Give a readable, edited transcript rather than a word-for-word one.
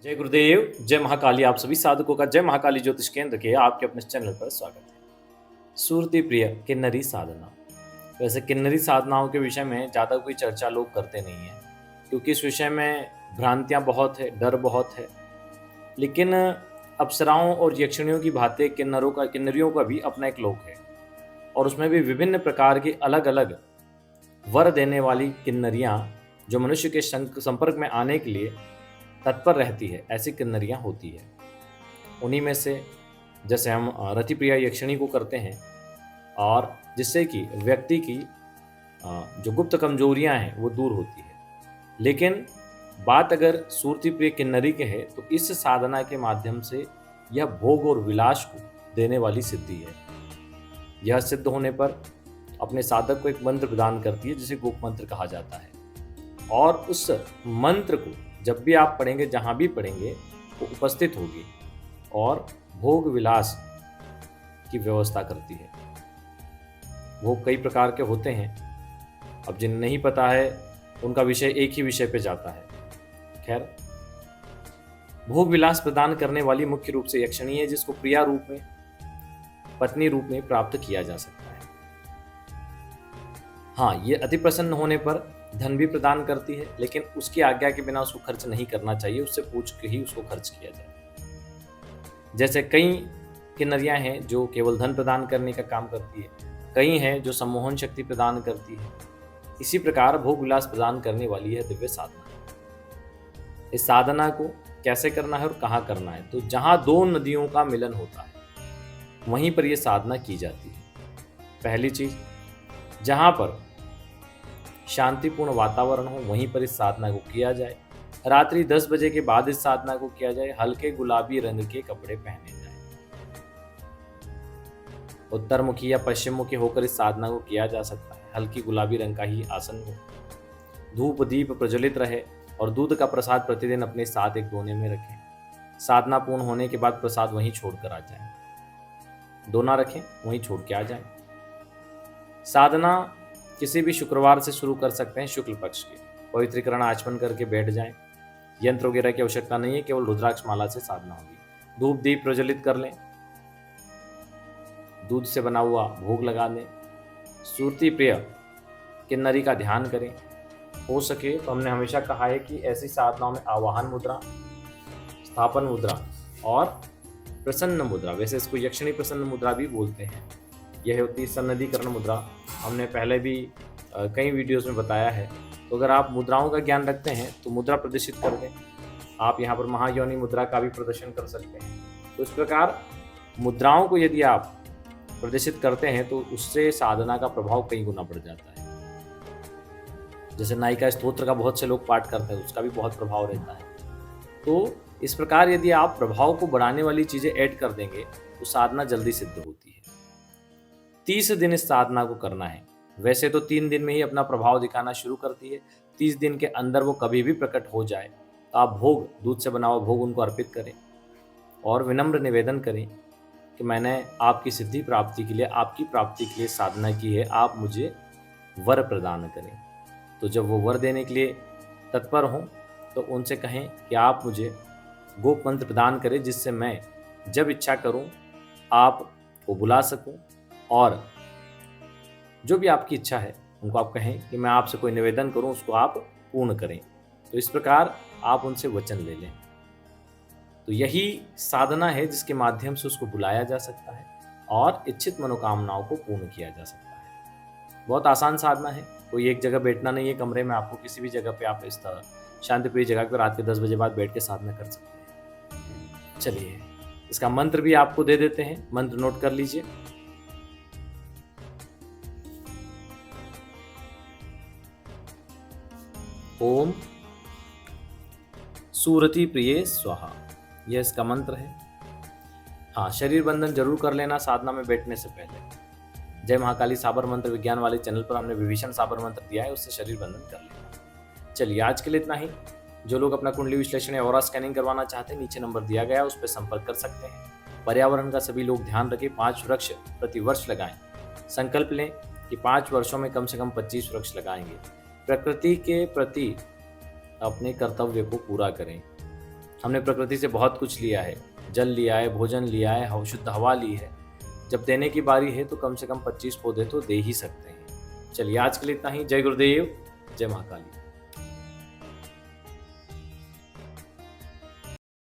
जय गुरुदेव, जय महाकाली। आप सभी साधकों का जय महाकाली ज्योतिष केंद्र के आपके अपने चैनल पर स्वागत है। सुरति प्रिय किन्नरी साधना। वैसे किन्नरी साधनाओं के विषय में ज़्यादा कोई चर्चा लोग करते नहीं हैं, क्योंकि इस विषय में भ्रांतियाँ बहुत है, डर बहुत है। लेकिन अप्सराओं और यक्षिणियों की भांति किन्नरियों का भी अपना एक लोक है, और उसमें भी विभिन्न प्रकार की अलग अलग वर देने वाली किन्नरियाँ जो मनुष्य के संपर्क में आने के लिए तत्पर रहती है, ऐसी किन्नरियाँ होती है। उन्हीं में से जैसे हम रतिप्रिया यक्षिणी को करते हैं, और जिससे कि व्यक्ति की जो गुप्त कमजोरियां हैं वो दूर होती है। लेकिन बात अगर सूरती प्रिय किन्नरी के है, तो इस साधना के माध्यम से यह भोग और विलास को देने वाली सिद्धि है। यह सिद्ध होने पर अपने साधक को एक मंत्र प्रदान करती है, जिसे गोप मंत्र कहा जाता है। और उस मंत्र को जब भी आप पढ़ेंगे, जहाँ भी पढ़ेंगे, वो उपस्थित होगी और भोग विलास की व्यवस्था करती है। भोग कई प्रकार के होते हैं, अब जिन्हें नहीं पता है उनका विषय एक ही विषय पे जाता है। खैर, भोग विलास प्रदान करने वाली मुख्य रूप से यक्षिणी है, जिसको प्रिया रूप में, पत्नी रूप में प्राप्त किया जा सकता है। हाँ, ये अति प्रसन्न होने पर धन भी प्रदान करती है, लेकिन उसकी आज्ञा के बिना उसको खर्च नहीं करना चाहिए, उससे पूछ के ही उसको खर्च किया जाए। जैसे कई किन्नरियां हैं जो केवल धन प्रदान करने का काम करती है, कई हैं जो सम्मोहन शक्ति प्रदान करती है। इसी प्रकार भोग विलास प्रदान करने वाली है दिव्य साधना। इस साधना को कैसे करना है और कहाँ करना है, तो जहाँ दो नदियों का मिलन होता है वहीं पर यह साधना की जाती है। पहली चीज, जहाँ पर शांतिपूर्ण वातावरण हो वहीं पर इस साधना को किया जाए। रात्रि 10 बजे के बाद इस साधना को किया जाए। हल्के गुलाबी रंग के कपड़े पहने जाएं। उत्तर मुखी या पश्चिम मुखी होकर इस साधना को किया जा सकता है। हल्की गुलाबी रंग का ही आसन हो, धूप दीप प्रज्वलित रहे, और दूध का प्रसाद प्रतिदिन अपने साथ एक दोने में रखें। साधना पूर्ण होने के बाद प्रसाद वहीं छोड़कर आ जाएं। दोना रखें, वहीं छोड़ के आ जाएं। साधना किसी भी शुक्रवार से शुरू कर सकते हैं, शुक्ल पक्ष के। पवित्रीकरण आचमन करके बैठ जाएं। यंत्र वगैरह की आवश्यकता नहीं है, केवल रुद्राक्ष माला से साधना होगी। धूप दीप प्रज्वलित कर लें, दूध से बना हुआ भोग लगा दें। सूरती प्रिय किन्नरी का ध्यान करें। हो सके तो हमने हमेशा कहा है कि ऐसी साधनाओं में आवाहन मुद्रा, स्थापन मुद्रा और प्रसन्न मुद्रा, वैसे इसको यक्षिणी प्रसन्न मुद्रा भी बोलते हैं, यह होती है सन्निधिकरण मुद्रा। हमने पहले भी कई वीडियोस में बताया है। तो अगर आप मुद्राओं का ज्ञान रखते हैं तो मुद्रा प्रदर्शित कर दें। आप यहाँ पर महायोनि मुद्रा का भी प्रदर्शन कर सकते हैं। तो इस प्रकार मुद्राओं को यदि आप प्रदर्शित करते हैं तो उससे साधना का प्रभाव कई गुना बढ़ जाता है। जैसे नायिका स्तोत्र का बहुत से लोग पाठ करते हैं, उसका भी बहुत प्रभाव रहता है। तो इस प्रकार यदि आप प्रभाव को बढ़ाने वाली चीज़ें ऐड कर देंगे तो साधना जल्दी सिद्ध होती है। 30 दिन इस साधना को करना है। वैसे तो 3 दिन में ही अपना प्रभाव दिखाना शुरू करती है। 30 दिन के अंदर वो कभी भी प्रकट हो जाए तो आप भोग, दूध से बना हुआ भोग उनको अर्पित करें और विनम्र निवेदन करें कि मैंने आपकी सिद्धि प्राप्ति के लिए, आपकी प्राप्ति के लिए साधना की है, आप मुझे वर प्रदान करें। तो जब वो वर देने के लिए तत्पर हों तो उनसे कहें कि आप मुझे गोप मंत्र प्रदान करें, जिससे मैं जब इच्छा करूं आपको बुला सकूं, और जो भी आपकी इच्छा है उनको आप कहें कि मैं आपसे कोई निवेदन करूं, उसको आप पूर्ण करें। तो इस प्रकार आप उनसे वचन ले लें। तो यही साधना है जिसके माध्यम से उसको बुलाया जा सकता है और इच्छित मनोकामनाओं को पूर्ण किया जा सकता है। बहुत आसान साधना है, कोई एक जगह बैठना नहीं है कमरे में, आपको किसी भी जगह पे आप इस तरह शांतिप्रिय जगह पर रात के 10 बजे बाद बैठ के साधना कर सकते हैं। चलिए, इसका मंत्र भी आपको दे देते हैं, मंत्र नोट कर लीजिए। ओम सूरती प्रिये स्वाहा, यह इसका मंत्र है। हाँ, शरीर बंधन जरूर कर लेना साधना में बैठने से पहले। जय महाकाली साबर मंत्र विज्ञान वाले चैनल पर हमने विभीषण साबर मंत्र दिया है, उससे शरीर बंधन कर लेना। चलिए, आज के लिए इतना ही। जो लोग अपना कुंडली विश्लेषण या ऑरा स्कैनिंग करवाना चाहते हैं, नीचे नंबर दिया गया है, उस पर संपर्क कर सकते हैं। पर्यावरण का सभी लोग ध्यान रखें, 5 वृक्ष प्रति वर्ष लगाएं। संकल्प लें कि 5 वर्षों में कम से कम 25 वृक्ष लगाएंगे। प्रकृति के प्रति अपने कर्तव्य को पूरा करें। हमने प्रकृति से बहुत कुछ लिया है, जल लिया है, भोजन लिया है, शुद्ध हवा ली है। जब देने की बारी है तो कम से कम 25 पौधे तो दे ही सकते हैं। चलिए आज के लिए इतना ही। जय गुरुदेव, जय महाकाली।